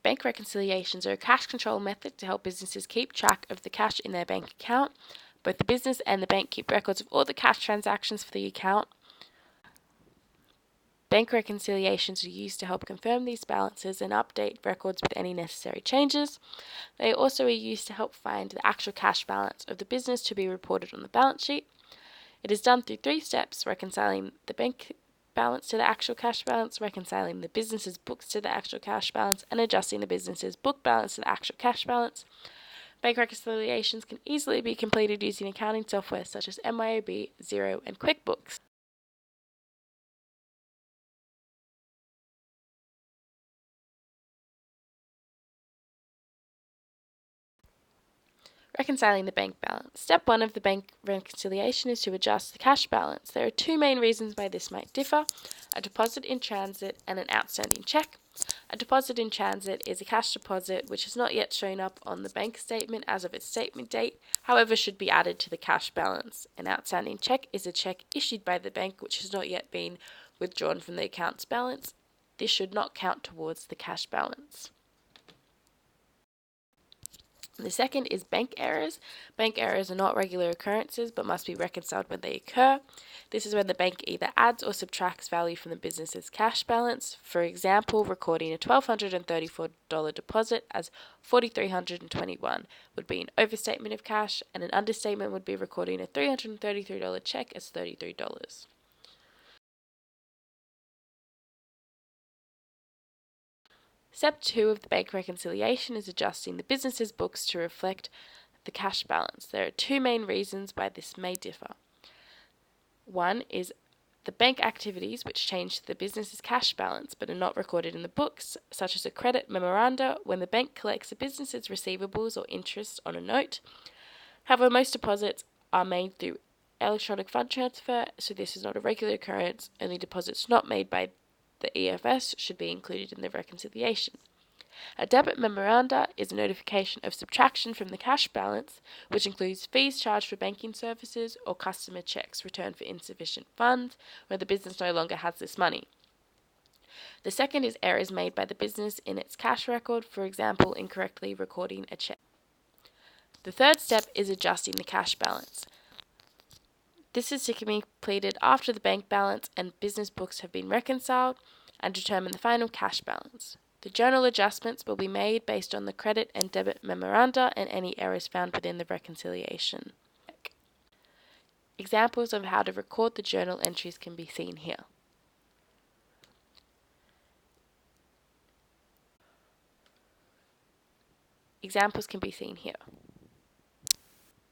bank reconciliations are a cash control method to help businesses keep track of the cash in their bank account. Both the business and the bank keep records of all the cash transactions for the account. Bank reconciliations are used to help confirm these balances and update records with any necessary changes. They also are used to help find the actual cash balance of the business to be reported on the balance sheet. It is done through 3 steps: reconciling the bank balance to the actual cash balance, reconciling the business's books to the actual cash balance, and adjusting the business's book balance to the actual cash balance. Bank reconciliations can easily be completed using accounting software such as MYOB, Xero, and QuickBooks. Reconciling the bank balance. Step 1 of the bank reconciliation is to adjust the cash balance. There are 2 main reasons why this might differ: a deposit in transit and an outstanding check. A deposit in transit is a cash deposit which has not yet shown up on the bank statement as of its statement date, however should be added to the cash balance. An outstanding check is a check issued by the bank which has not yet been withdrawn from the account's balance. This should not count towards the cash balance. The second is bank errors. Bank errors are not regular occurrences but must be reconciled when they occur. This is when the bank either adds or subtracts value from the business's cash balance. For example, recording a $1,234 deposit as $4,321 would be an overstatement of cash, and an understatement would be recording a $333 check as $33. Step 2 of the bank reconciliation is adjusting the business's books to reflect the cash balance. There are 2 main reasons why this may differ. One is the bank activities which change the business's cash balance but are not recorded in the books, such as a credit memoranda when the bank collects a business's receivables or interest on a note. However, most deposits are made through electronic fund transfer, so this is not a regular occurrence. Only deposits not made by the EFS should be included in the reconciliation. A debit memoranda is a notification of subtraction from the cash balance, which includes fees charged for banking services or customer checks returned for insufficient funds, where the business no longer has this money. The second is errors made by the business in its cash record, for example, incorrectly recording a check. The third step is adjusting the cash balance. This is to be completed after the bank balance and business books have been reconciled and determine the final cash balance. The journal adjustments will be made based on the credit and debit memoranda and any errors found within the reconciliation. Examples of how to record the journal entries can be seen here. Examples can be seen here.